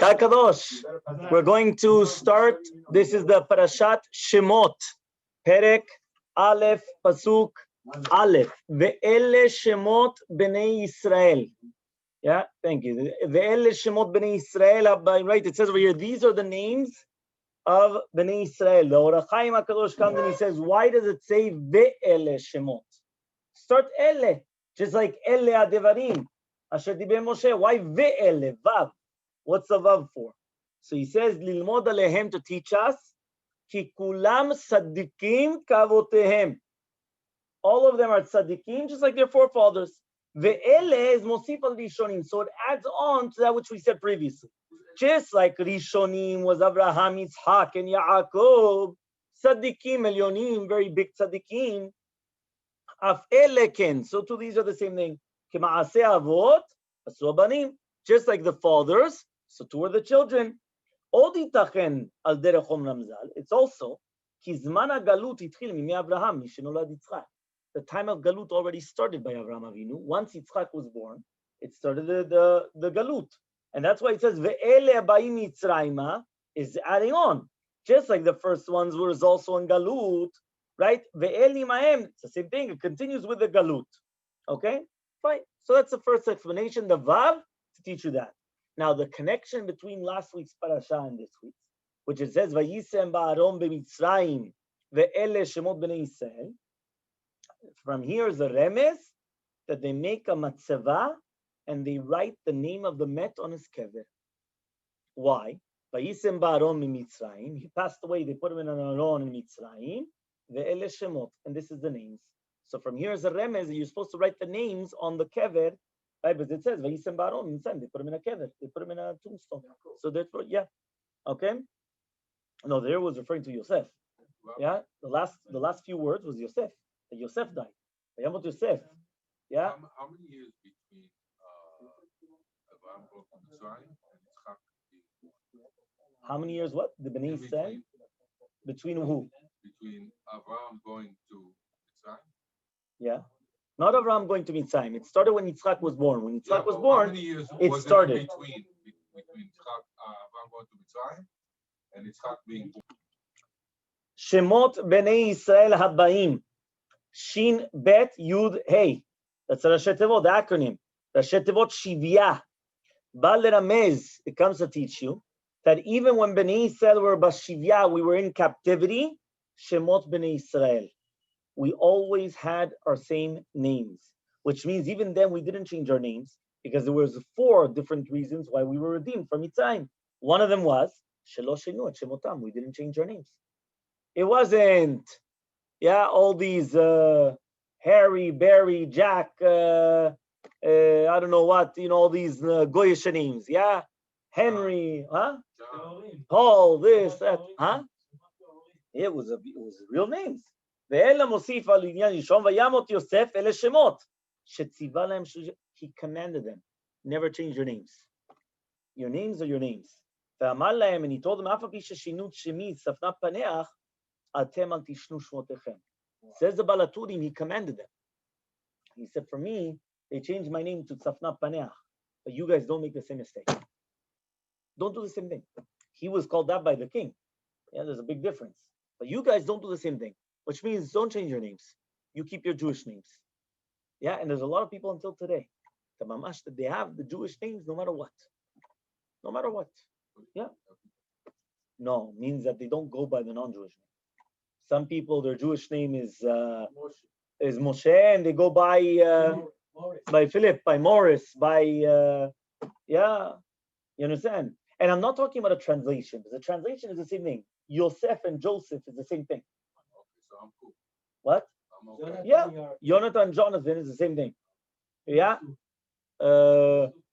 Kakadosh. We're going to start. This is the Parashat Shemot. Perek Aleph Pasuk Aleph. Ve'ele Shemot Bnei Yisrael. Yeah, thank you. Ve'ele Shemot Bnei Yisrael. Right, it says over here, these are the names of Bnei Yisrael. The Or HaChaim HaKadosh comes and he says, why does it say Ve'ele Shemot? Start Ele, just like Ele Adevarim. Asher Diber Moshe. Why Ve'ele? Vav. What's the Vav for? So he says, Lilmod Alehem, to teach us, Ki Kulam Tzadikim Kavotehem. All of them are tzaddikim, just like their forefathers. Ve'ele is Mosif al Rishonim, so it adds on to that which we said previously. Just like Rishonim was Abraham, Yitzhak, and Yaakov, tzaddikim elyonim, very big tzaddikim. Af eleken, so too these are the same thing. K'ma'aseh avot, asu abanim, just like the fathers, so too are the children. Od itachen al derech omram zal. It's also ki zman hagalut itchil mimei Abraham, mishenolad Yitzchak. The time of galut already started by Avraham Avinu. Once Yitzchak was born, it started the galut, and that's why it says ve'ele abayim Yitzrayma is adding on, just like the first ones was also in galut. Right? Ve'eli ma'em, it's the same thing. It continues with the galut. Okay? Fine. So that's the first explanation, the Vav, to teach you that. Now, the connection between last week's Parasha and this week's, which it says, Vayisem ba'arom b'mitzrayim ve'ele shemot b'nei Yisrael. From here is a remez that they make a matzeva and they write the name of the Met on his kever. Why? Vayisem ba'arom b'mitzrayim. He passed away. They put him in an aron in Mitzrayim. Ve'ele Shemot, and this is the names. So from here is a remez that you're supposed to write the names on the kever, right? But it says Vayisem ba'aron inside. They put him in a kever. They put him in a tombstone. So therefore, yeah, okay. No, there was referring to Yosef. Yeah, the last few words was Yosef. That Yosef died. Vayamot Yosef. Yeah. How many years between Abraham going to Mitzrayim and Yitzchak being born? How many years? What the Bnei Yisrael? Between who? Between Abraham going to Mitzrayim. Yeah, not Abraham going to Mitzrayim. It started when Yitzchak was born. When Yitzchak was born, how many years it was started. Between Yitzchak, Abraham going to Mitzrayim and Yitzchak being born. Shemot Bnei Yisrael Habaim. Shin Bet Yud Hey. That's the Rashi Tevot, the acronym. Rashi Tevot Shivya. Bal Ramez. It comes to teach you that even when Bnei Yisrael were Bashivya, we were in captivity. Shemot Bnei Yisrael. We always had our same names, which means even then we didn't change our names because there was 4 different reasons why we were redeemed from Mitzrayim. One of them was Shelo Shenu et Shemotam. We didn't change our names. It wasn't, all these Harry, Barry, Jack, I don't know what, all these Goyish names, Henry, Paul, this, that, It was real names. He commanded them, never change your names. Your names are your names. And he told them, says the Balaturim, he commanded them. He said, for me, they changed my name to Tzafna Paneach, but you guys don't make the same mistake. Don't do the same thing. He was called that by the king. There's a big difference. But you guys don't do the same thing, which means don't change your names. You keep your Jewish names. And there's a lot of people until today, that they have the Jewish names no matter what. No matter what. No, means that they don't go by the non-Jewish name. Some people, their Jewish name is Moshe, and they go by Philip, by Morris, by you understand? And I'm not talking about a translation, because the translation is the same thing. Yosef and Joseph is the same thing. Okay, so I'm cool. What? I'm okay. Jonathan and Jonathan is the same thing.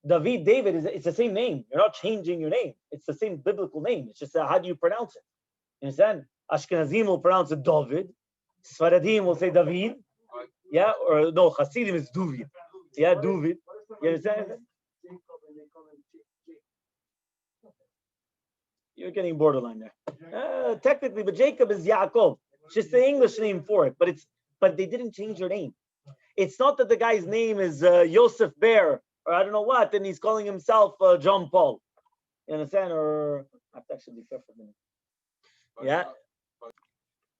David, David, it's the same name. You're not changing your name. It's the same biblical name. It's just how do you pronounce it? You understand? Ashkenazim will pronounce it David. Sfaradim will say David. Or no, Hasidim is Duvid. Duvid. You understand? You're getting borderline there. Technically, but Jacob is Yaakov. It's just the English name for it. But they didn't change your name. It's not that the guy's name is Yosef Bear or I don't know what, and he's calling himself John Paul. You understand? Or I have to actually be fair for a minute. But, Yeah. but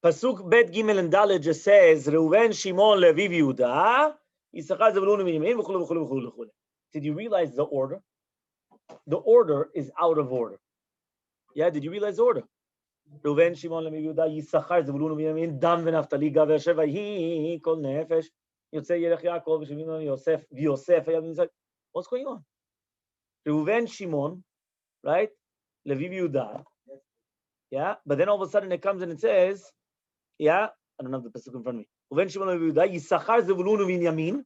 Pasuk Bet Gimel and Dalet just says Reuven, Shimon, Levi, Yehuda, Yisachar, Zebulun, Binyamin, v'chule, v'chule, v'chule, v'chule. Did you realize the order? The order is out of order. Yeah, did you realize the order? Reuven, Shimon, Levi, Yehuda, Yisachar, Zebulun, Binyamin, Dan, v'Naftali, Gad, Asher, Vayhi, Kol Nefesh, Yotzei Yerech Yaakov, Shimon, Yosef, V'Yosef. What's going on? Reuven, Shimon, right? Levi, Yehuda. Yeah, but then all of a sudden it comes and it says, yeah, I don't have the pasuk in front of me. Reuven, Shimon, Levi, Yehuda, Yisachar, Zebulun, Binyamin.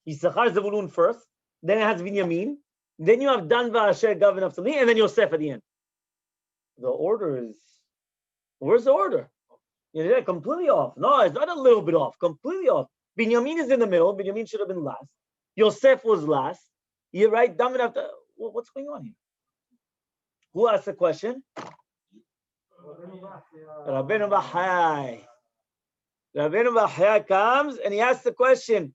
Yisachar, Zebulun first, then it has Binyamin, then you have Dan, V'Asher, Gad, Naftali, and then Yosef at the end. The order is, where's the order? You're completely off. No, it's not a little bit off, completely off. Binyamin is in the middle. Binyamin should have been last. Yosef was last. You're right. Dan, after. What's going on here? Who asked the question? Rabbeinu Bachai. Rabbeinu Bachai comes and he asks the question.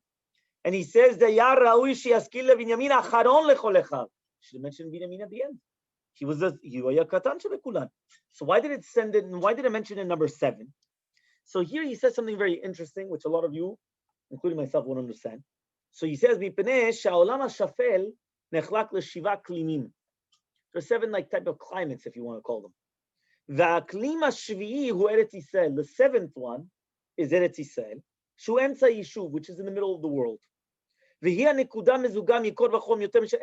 And he says, "Dayar Raui sheyaskil leBinyamin acharon lechol echad." Should have mentioned Binyamin at the end. He was katan shebekulan. So why did it send it? And why did it mention in number 7? So here he says something very interesting, which a lot of you, including myself, won't understand. So he says, "Mipnei she'olam hashafel nechlak leshiva klimim." There's 7 type of climates, if you want to call them. Va'aklim hashvi'i hu Eretz Yisrael. The 7th one is Eretz Yisrael. Shu emtza yishuv, which is in the middle of the world. And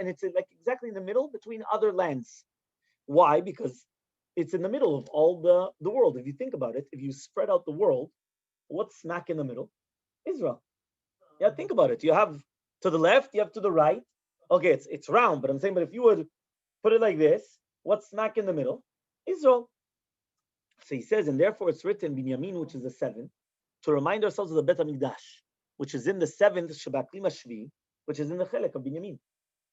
it's like exactly in the middle between other lands. Why? Because it's in the middle of all the world. If you think about it, if you spread out the world, what's smack in the middle? Israel. Yeah, think about it. You have to the left, you have to the right. Okay, it's round, but I'm saying, but if you would put it like this, what's smack in the middle? Israel. So he says, and therefore it's written Binyamin, which is the 7th, to remind ourselves of the Bet HaMikdash, which is in the 7th Shabaklim HaShvi, which is in the Chelek of Binyamin.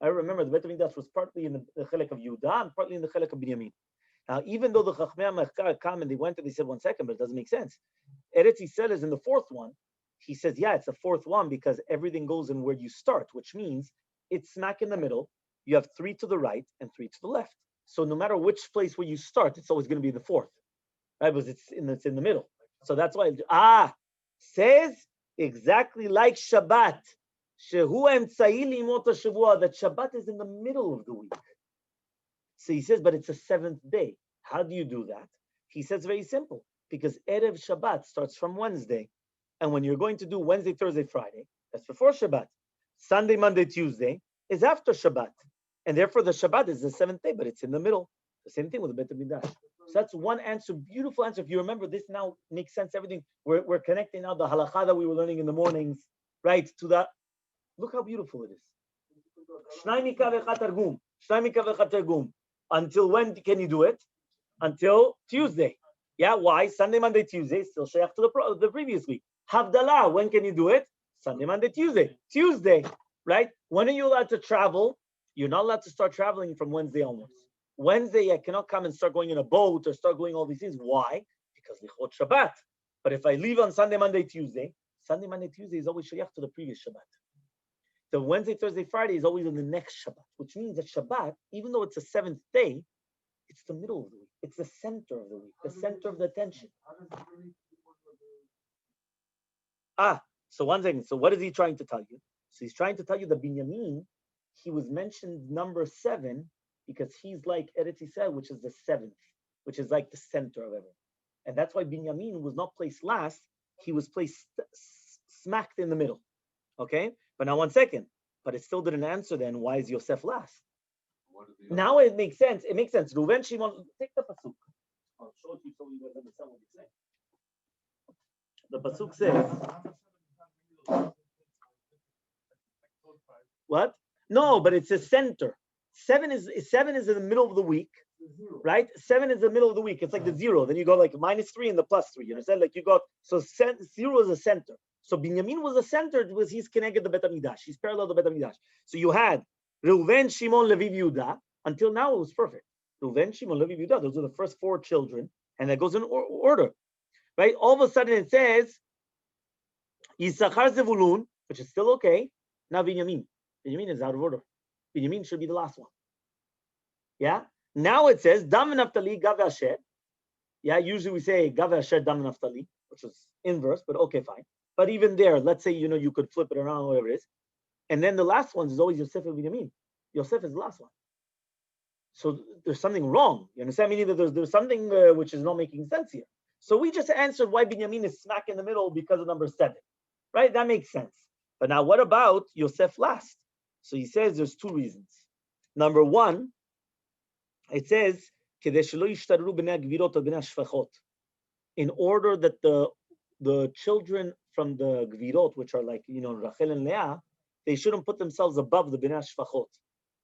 I remember the Bet HaMikdash was partly in the Chelek of Yehuda and partly in the Chelek of Binyamin. Now, even though the Chachmei HaMachkar come and they went and they said 1 second, but it doesn't make sense. Eretz Yisrael is in the 4th one. He says, yeah, it's the 4th one because everything goes in where you start, which means it's smack in the middle. You have 3 to the right and 3 to the left. So no matter which place where you start, it's always going to be the 4th, right? Because it's in the middle. So that's why, says exactly like Shabbat. That Shabbat is in the middle of the week. So he says, but it's a 7th day. How do you do that? He says very simple, because Erev Shabbat starts from Wednesday. And when you're going to do Wednesday, Thursday, Friday, that's before Shabbat. Sunday, Monday, Tuesday is after Shabbat. And therefore the Shabbat is the 7th day, but it's in the middle. The same thing with the Bet HaMikdash. So that's one answer, beautiful answer. If you remember, this now makes sense, everything. We're connecting now the halakha that we were learning in the mornings, right, to that. Look how beautiful it is. Until when can you do it? Until Tuesday. Yeah, why? Sunday, Monday, Tuesday, still shayach to the previous week. Havdalah, when can you do it? Sunday, Monday, Tuesday. Tuesday, right? When are you allowed to travel? You're not allowed to start traveling from Wednesday onwards. Wednesday, I cannot come and start going in a boat or start doing all these things. Why? Because lichot Shabbat. But if I leave on Sunday, Monday, Tuesday is always shayach to the previous Shabbat. The Wednesday, Thursday, Friday is always on the next Shabbat, which means that Shabbat, even though it's the 7th day, it's the middle of the week. It's the center of the week, the center of the attention. So one second. So what is he trying to tell you? So he's trying to tell you that Binyamin, he was mentioned number 7 because he's like Eretz Yisrael, which is the 7th, which is like the center of everything. And that's why Binyamin was not placed last. He was placed smacked in the middle. Okay? But now 1 second. But it still didn't answer then, why is Yosef last? Now it makes sense. It makes sense. Reuven, Shimon, take the pasuk. I'll show it to you so you guys understand what he's saying. The pasuk says, what? No, but it's a center. 7 is in the middle of the week, right? 7 is the middle of the week. It's like the 0. Then you go like -3 and the +3. You understand? Like you got, so 0 is a center. So Binyamin was a center because he's connected the Bet HaMikdash. He's parallel to the Bet HaMikdash. So you had Reuven, Shimon, Levi, Yehuda. Until now, it was perfect. Reuven, Shimon, Levi, Yehuda. Those are the first 4 children, and that goes in order, right? All of a sudden, it says Yisachar Zevulun, which is still okay. Now Binyamin. Binyamin is out of order. Binyamin should be the last one. Yeah. Now it says, Dam Naftali Gav Asher. Yeah, usually we say Gav Asher Dam Naftali, which is inverse, but okay, fine. But even there, let's say, you could flip it around, whatever it is. And then the last one is always Yosef and Binyamin. Yosef is the last one. So there's something wrong. You understand? Meaning that there's something which is not making sense here. So we just answered why Binyamin is smack in the middle because of number 7. Right? That makes sense. But now what about Yosef last? So he says there's 2 reasons. Number 1, it says, in order that the children from the Gvirot, which are like, Rachel and Leah, they shouldn't put themselves above the Bnei Shfachot,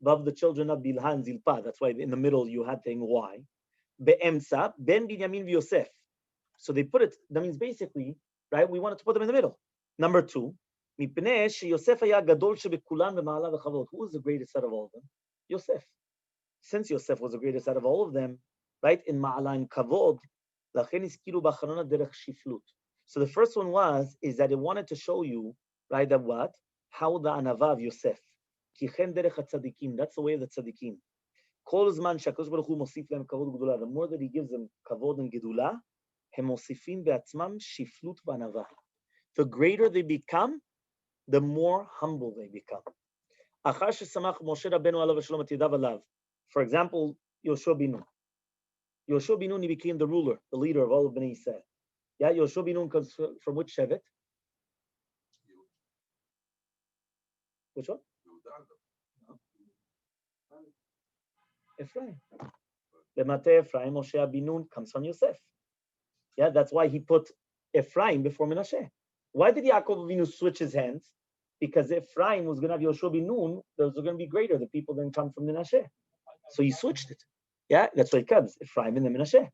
above the children of Bilha and Zilpa. That's why in the middle you had thing why. Be'emsa, Ben Binyamin v'Yosef. So they put it, that means basically, right, we wanted to put them in the middle. Number 2, who is the greatest out of all of them? Yosef. Since Yosef was the greatest out of all of them, right, in Ma'ala and Kavod, so the first one is that it wanted to show you, right, that what? How the anava of Yosef. That's the way of the tzaddikim. The more that he gives them kavod and gedula, the greater they become, the more humble they become. For example, Yoshua bin Nun. Yoshua bin Nun, he became the ruler, the leader of all of Bnei Israel. Yeah, Yoshua bin Nun comes from which shevet? Which one? Ephraim. Lemate Ephraim, Moshe bin Nun comes from Yosef. Yeah, that's why he put Ephraim before Menashe. Why did Yaakov Avinu switch his hands? Because Ephraim was going to have Yoshua bin Nun, those are going to be greater, the people that come from Menashe. So he switched it. Yeah, that's why it comes, Ephraim and then Menashe.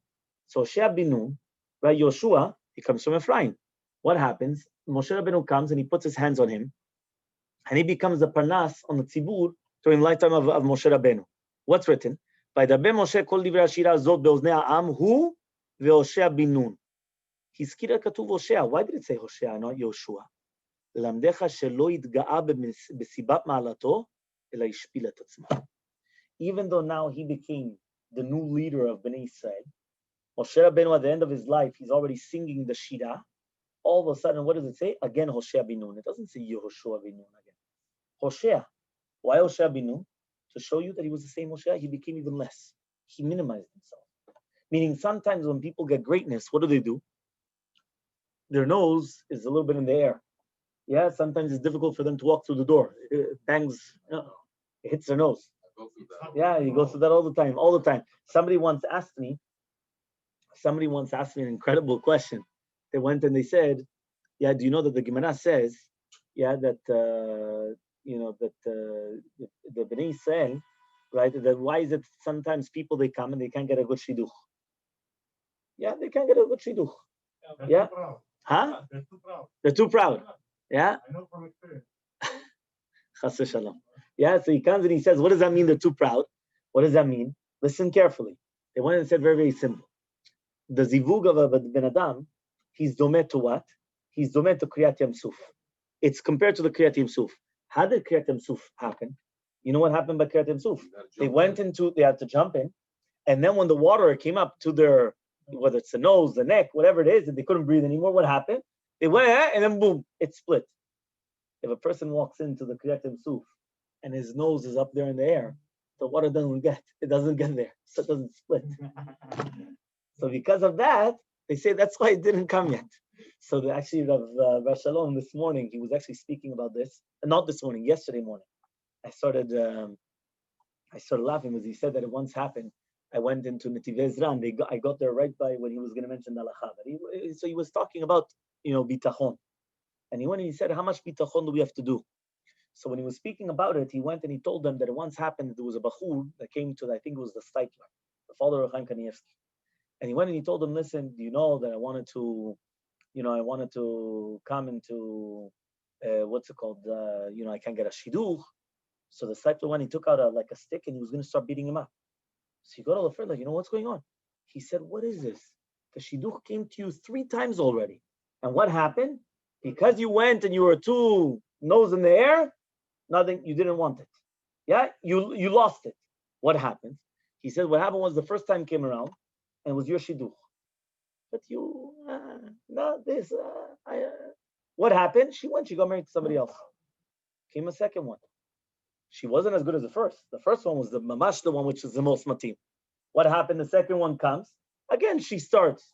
So Shea bin Nun, right, Yoshua, he comes from Ephraim. What happens? Moshe Rabbeinu comes and he puts his hands on him, and he becomes the parnas on the tzibur during the lifetime of Moshe Rabbeinu. What's written? By the Moshe kol divrei hashira zot beoznei ha'am hu ve'Hoshea bin Nun. Hizkira katuv Hoshea. Why did it say Hoshea, not Yoshua? ללמדך שלא יתגאה בסיבת מעלתו, אלא השפיל את עצמו. Even though now he became the new leader of Bnei Israel, Moshe Rabbeinu at the end of his life, he's already singing the Shira. All of a sudden, what does it say? Again, Hoshea bin Nun. It doesn't say Yehoshua bin Nun again. Hoshea. Why Hoshea bin Nun? To show you that he was the same Hoshea, he became even less. He minimized himself. Meaning sometimes when people get greatness, what do? Their nose is a little bit in the air. Yeah, sometimes it's difficult for them to walk through the door. It bangs, it hits their nose. Yeah, he goes through that all the time. Somebody once asked me an incredible question. They went and they said, yeah, do you know that the Gemara says, yeah, that, the Bnei Israel, right, that why is it sometimes people, they come and they can't get a good shidduch? Yeah, they can't get a good shidduch. Yeah? Huh? They're too proud. Yeah? I know from experience. Chas v'shalom. Yeah, so he comes and he says, what does that mean they're too proud? What does that mean? Listen carefully. They went and said very, very simple. The zivug of a ben adam, he's domet to what? He's domet to Kriyat Yam Suf. It's compared to the Kriyat Yam Suf. How did Kriyat Yam Suf happen? You know what happened by Kriyat Yam Suf? They had to jump in, and then when the water came up to their, whether it's the nose, the neck, whatever it is, and they couldn't breathe anymore, what happened? They went, and then boom, it split. If a person walks into the Kriyat Yam Suf and his nose is up there in the air, the water doesn't get there, so it doesn't split. So because of that, they say that's why it didn't come yet. So Rav Shalom this morning, he was actually speaking about this. Not this morning, yesterday morning. I started laughing because he said that it once happened. I went into Netiv Ezra and I got there right by when he was going to mention the halacha. So he was talking about, bitachon. And he went and he said, how much bitachon do we have to do? So when he was speaking about it, he went and he told them that it once happened that there was a bachur that came to, I think it was the Steipler, the father of Chaim Kanievsky. And he went and he told them, listen, do you know that I wanted to come into, what's it called? I can't get a shidduch. So the Steipler went, he took out a stick and he was going to start beating him up. So he got all afraid, what's going on? He said, what is this? The shidduch came to you 3 times already. And what happened? Because you went and you were too nose in the air, nothing, you didn't want it. Yeah, you lost it. What happens? He said what happened was the first time came around and it was your shidduch. But you, not this. What happened? She got married to somebody else. Came a second one. She wasn't as good as the first. The first one was the mamash, the one which is the most matim. What happened? The second one comes. Again, she starts.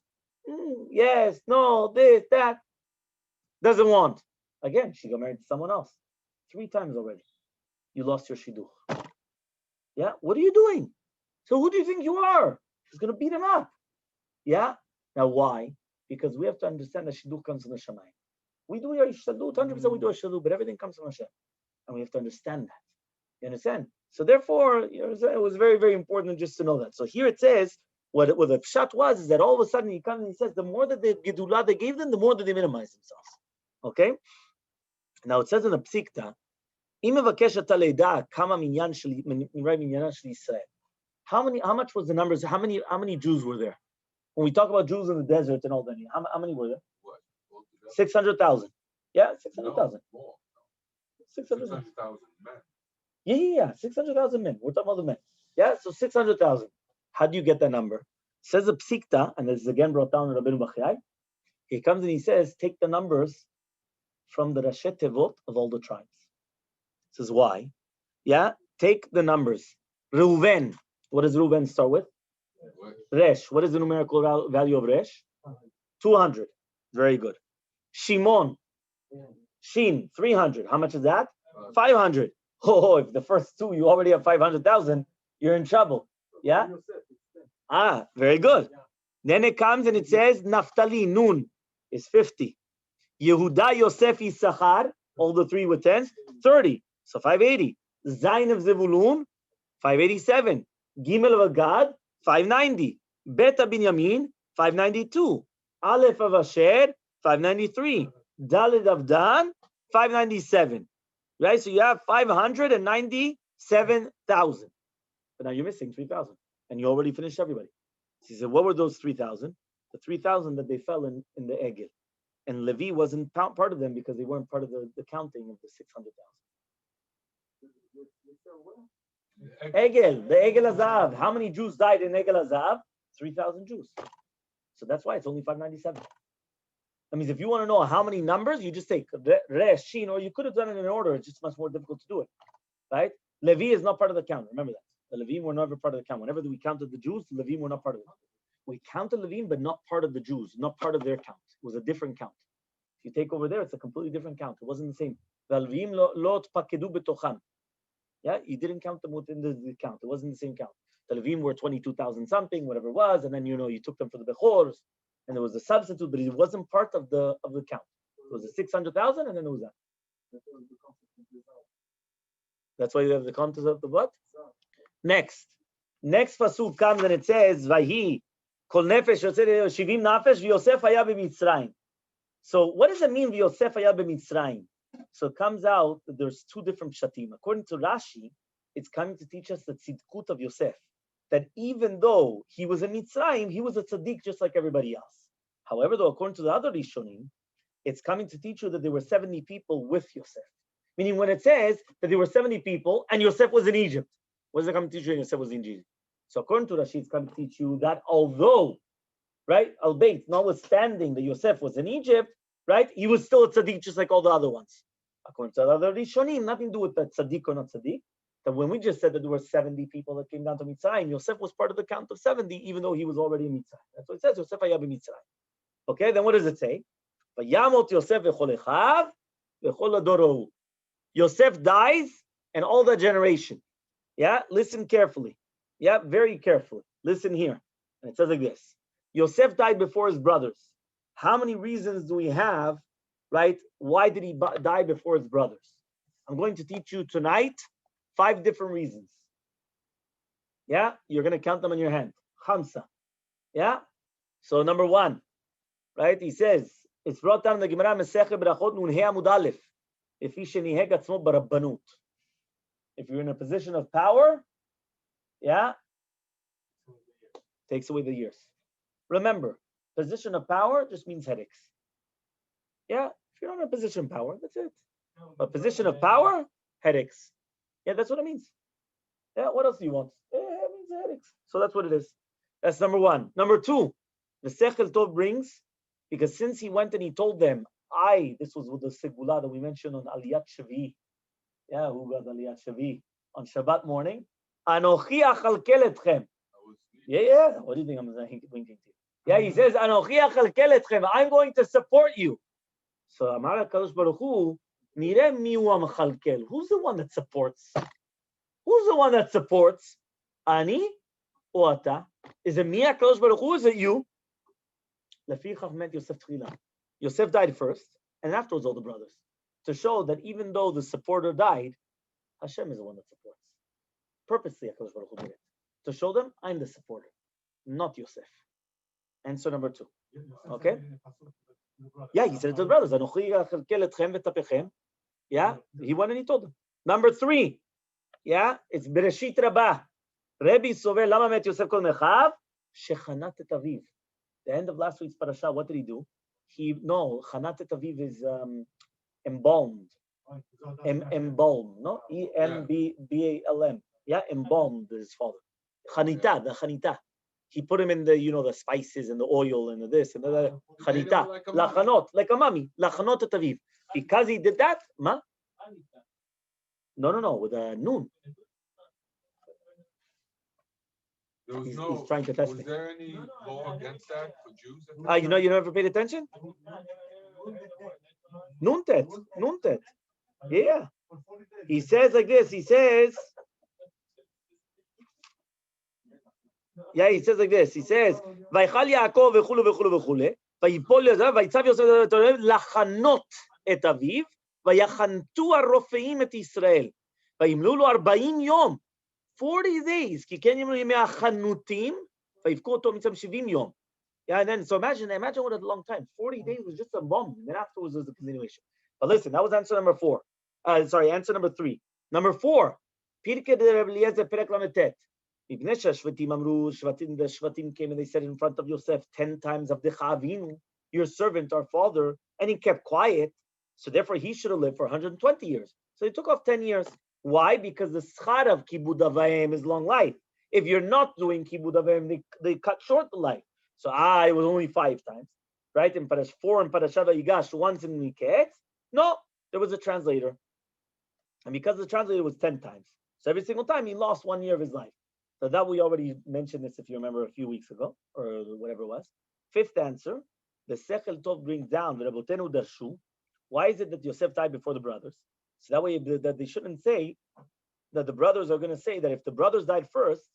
Yes, no, this, that. Doesn't want. Again, she got married to someone else. 3 times already. You lost your shidduch. Yeah, what are you doing? So who do you think you are? She's going to beat him up. Yeah? Now why? Because we have to understand that shidduch comes from the Shamayim. We do our shidduch, 100% we do our shidduch, but everything comes from Hashem. And we have to understand that. You understand? So therefore, it was very, very important just to know that. So here it says, what the pshat was is that all of a sudden he comes and he says, the more that the gedulah they gave them, the more that they minimize themselves. Okay? Now it says in the psikta, how much was the numbers? How many Jews were there? When we talk about Jews in the desert and all that, how many were there? 600,000. Yeah, 600,000. 600,000 men. Yeah. 600,000 men. We're talking about the men. Yeah, so 600,000. How do you get that number? Says the psikta, and this is again brought down in Rabbeinu Bachai. He comes and he says, take the numbers from the Rashet Tevot of all the tribes. Says why? Yeah, take the numbers. Reuven. What does Reuven start with? Resh. What is the numerical value of Resh? 200. Very good. Shimon. Shin. 300. How much is that? 500. Oh, if the first two you already have 500,000, you're in trouble. Yeah? Very good. Then it comes and it says Naphtali, Nun, is 50. Yehuda, Yosef, Issachar, all the 3 with 10s, 30. So 580. Zayin of Zevulun, 587. Gimel of Gad, 590. Beta Binyamin, 592. Aleph of Asher, 593. Daled of Dan, 597. Right? So you have 597,000. But now you're missing 3,000. And you already finished everybody. So he said, what were those 3,000? The 3,000 that they fell in the Egel. And Levi wasn't part of them because they weren't part of the counting of the 600,000. Egel, the Egel Azav. How many Jews died in Egel Azav? 3,000 Jews. So that's why it's only 597. That means if you want to know how many numbers, you just take Resh, Shin, or you could have done it in order. It's just much more difficult to do it. Right? Levi is not part of the count. Remember that. The Levim were never part of the count. Whenever we counted the Jews, the Levim were not part of it. We counted Levim, but not part of the Jews, not part of their count. It was a different count. If you take over there, it's a completely different count. It wasn't the same. Yeah, you didn't count them within the count. It wasn't the same count. The Levim were 22,000 something, whatever it was, and then you took them for the Bechors, and there was a substitute, but it wasn't part of the count. It was a 600,000, and then it was that. That's why you have the context of the what? Next pasuk comes and it says, "Vayhi kol nefesh yotzei shivim nafesh v'Yosef haya b'Mitzrayim." So what does it mean v'Yosef haya b'Mitzrayim? So it comes out that there's 2 different pshatim. According to Rashi, it's coming to teach us the tzidkut of Yosef, that even though he was in Mitzrayim, he was a tzaddik just like everybody else. However, though, according to the other Rishonim, it's coming to teach you that there were 70 people with Yosef. Meaning when it says that there were 70 people and Yosef was in Egypt, what does it come to teach you? Yosef was in Egypt. So according to Rashi, it's coming to teach you that although, right, albeit, notwithstanding that Yosef was in Egypt, right, he was still a tzaddik just like all the other ones. According to the other Rishonim, nothing to do with that tzaddik or not tzaddik. That when we just said that there were 70 people that came down to Mitzrayim, Yosef was part of the count of 70, even though he was already in Mitzrayim. That's what it says, Yosef haya b'Mitzrayim. Okay, then what does it say? Vayamot Yosef v'chol echav v'chol adorohu. Yosef dies and all that generation. Yeah, listen carefully. Yeah, very carefully. Listen here. And it says like this. Yosef died before his brothers. How many reasons do we have, right? Why did he die before his brothers? I'm going to teach you tonight 5 different reasons. Yeah, you're going to count them on your hand. Khamsa. Yeah? So number 1, right? He says, it's brought down in the Gemara Masechet Berachot Nun He Amud Aleph. If you're in a position of power, yeah, takes away the years. Remember, position of power just means headaches. Yeah, if you're not in a position of power, that's it. A position of power, headaches. Yeah, that's what it means. Yeah, what else do you want? It means headaches. So that's what it is. That's number one. Number two, the Sechel Tov brings, because since he went and he told them, this was with the Segula that we mentioned on Aliyat Shavi. Yeah, who got Aliyat Shavi? On Shabbat morning. Anochi achalkel etchem. Yeah. What do you think I'm winking to? Yeah, he says, Anochi achalkel etchem. I'm going to support you. So Amar HaKadosh Baruch Hu, nireh mi hu hamchalkel. Who's the one that supports? Who's the one that supports? Ani or ata? Is it me, HaKadosh Baruch Hu? Is it you? Lefichach met Yosef tchila. Yosef died first, and afterwards all the brothers. To show that even though the supporter died, Hashem is the one that supports. Purposely, HaKadosh Baruch Hu did it. To show them, I'm the supporter, not Yosef. Answer number two. Okay? Yeah, he said it to the brothers. Yeah, he went and he told them. Number three. Yeah, it's Bereshit Rabbah. Rebbe Sover, lama met Yosef kol mechav? Shechanat et aviv. The end of last week's Parasha, what did he do? Chanat et aviv is embalmed. Embalmed, no? E-M-B-A-L-M. Yeah, embalmed his father. Chanita, the chanita. He put him in the, the spices and the oil and the this and the chanita. Lachanot, like a mummy. Lachanot et aviv. Because he did that, ma? No, with a noon. He's trying to test me. Was there any law against that for Jews? You never paid attention? Nuntet. Yeah. He says like this. He says like this. He says, "Vaychal Yaakov v'chulu v'chulu v'chule, vayipol Yosef, vayitzav Yosef lachanot et aviv, vayachantu harofeim et Yisrael, vayimlu lo 40 yom, 40 days, כי כן ימלו ימי החנותים, ויבכו אותו מצם 70 יום." Yeah, and then, so imagine what a long time. 40 days was just a bomb, and then afterwards was a continuation. But listen, that was answer number 4. Answer number 3. Number 4, Pirkei de Reb Eliezer Perek Lametet. Mipnei she'ashvatim amru, the Shvatim came and they said in front of Yosef 10 times, Avdecha Avinu, your servant, our father, and he kept quiet, so therefore he should have lived for 120 years. So he took off 10 years. Why? Because the schar of Kibud Avayim is long life. If you're not doing Kibud Avayim, they cut short the life. So it was only 5 times, right? In Parashat 4 and Parashat Vayigash, once in Miketz. No, there was a translator. And because the translator was 10 times, so every single time he lost 1 year of his life. So that we already mentioned this, if you remember, a few weeks ago, or whatever it was. 5th answer, the Sechel Tov brings down the Rabotenu Darshu. Why is it that Yosef died before the brothers? So that way that they shouldn't say that the brothers are going to say that if the brothers died first,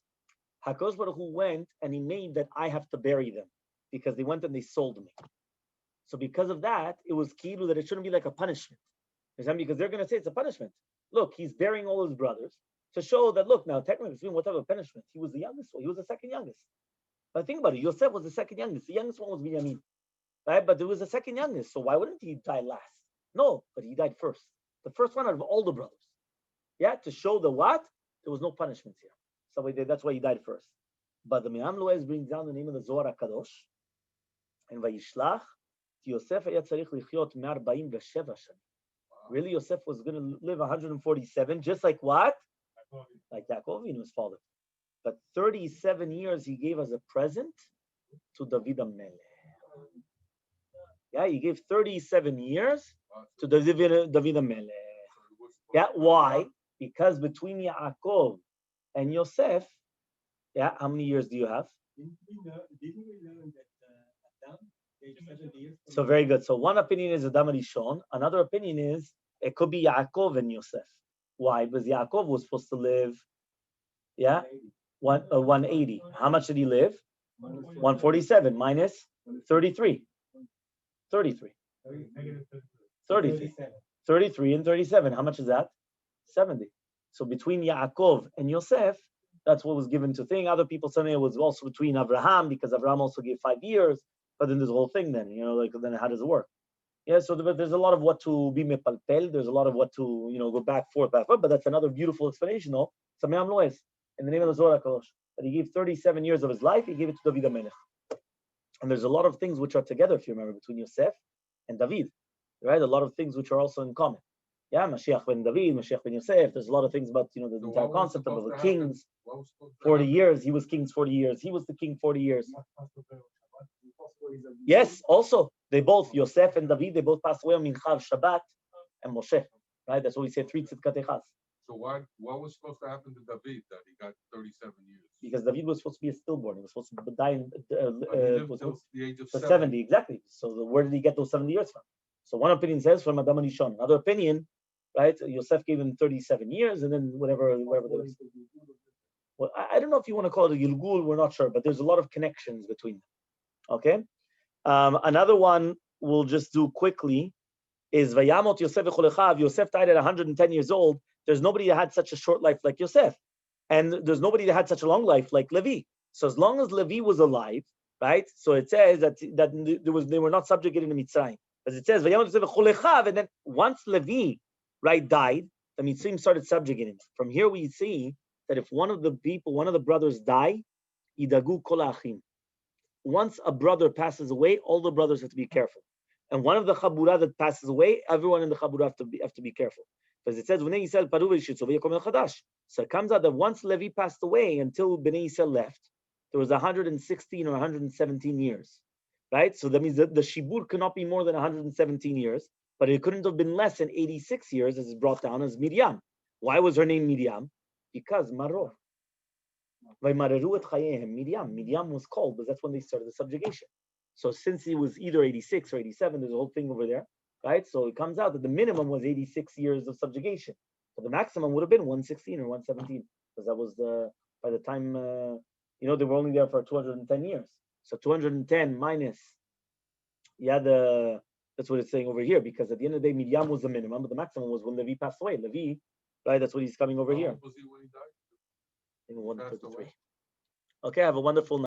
HaKadosh Baruch Hu went and he made that I have to bury them because they went and they sold me. So because of that, it was kilu that it shouldn't be like a punishment. Because they're going to say it's a punishment. Look, he's burying all his brothers to show that, look, now technically speaking, what type of punishment? He was the youngest one. He was the second youngest. But think about it. Yosef was the second youngest. The youngest one was Binyamin. Right? But there was the second youngest. So why wouldn't he die last? No, but he died first. The first one out of all the brothers. Yeah, to show the what? There was no punishments here. So that's why he died first. But the Me'am Loez brings down the name of the Zohar HaKadosh. And Vayishlach, Yosef היה צריך לחיות 147 שנים. Really, Yosef was going to live 147, just like what? Like Yaakov and his father. But 37 years he gave as a present to David HaMelech. Yeah, he gave 37 years to David HaMelech. Yeah, why? Because between Yaakov and Yosef, yeah, how many years do you have? So very good. So one opinion is Adam Rishon. Another opinion is it could be Yaakov and Yosef. Why? Because Yaakov was supposed to live, 180. How much did he live? 147 minus 33. 33 and 37. How much is that? 70. So between Yaakov and Yosef, that's what was given to thing. Other people say it was also between Abraham, because Abraham also gave 5 years. But then there's a whole thing then, then how does it work? Yeah, so there's a lot of what to be mepalpel. There's a lot of what to, go back, forth. But that's another beautiful explanation, no? Sameam Loez, in the name of the Zohar HaKadosh, that he gave 37 years of his life, he gave it to David HaMelech. And there's a lot of things which are together, if you remember, between Yosef and David, right? A lot of things which are also in common. Yeah, Mashiach ben David, Mashiach ben Yosef. There's a lot of things about, the So entire what was concept of supposed the to happen? kings. What was supposed to 40 happen? years. He was kings 40 years. He was the king 40 years. Yes, also, they both, Yosef and David, they both passed away on Mincha of Shabbat and Moshe. Right? That's what we say, 3 tzidkatechas. So what was supposed to happen to David that he got 37 years? Because David was supposed to be a stillborn. He was supposed to die in But he lived till the age of 70. Exactly. So where did he get those 70 years from? So one opinion says from Adam and Rishon. Another opinion, right? Yosef gave him 37 years, and then whatever there was. Well, I don't know if you want to call it a Gilgul. We're not sure, but there's a lot of connections between them. Okay. Another one we'll just do quickly is Vayamot Yosef v'cholechav. Yosef died at 110 years old. There's nobody that had such a short life like Yosef, and there's nobody that had such a long life like Levi. So as long as Levi was alive, right? So it says that they were not subjugated to Mitzrayim, as it says Vayamot Yosef v'cholechav, and then once Levi, right, died, the Mitzrayim started subjugating him. From here we see that if one of the brothers die, idagu kol achim. Once a brother passes away, all the brothers have to be careful. And one of the chabura that passes away, everyone in the chabura have to be careful. Because it says, so it comes out that once Levi passed away, until Bnei Yisrael left, there was 116 or 117 years. Right? So that means that the shibur cannot be more than 117 years, but it couldn't have been less than 86 years, as is brought down as Miriam. Why was her name Miriam? Because Maror. Miriam was called, but that's when they started the subjugation. So since he was either 86 or 87, there's a whole thing over there, right? So it comes out that the minimum was 86 years of subjugation. So the maximum would have been 116 or 117, because that was by the time, they were only there for 210 years. So 210 minus, that's what it's saying over here, because at the end of the day, Miriam was the minimum, but the maximum was when Levi passed away. Levi, right, that's what he's coming over here. Was he when he died? In 133. Okay, have a wonderful night.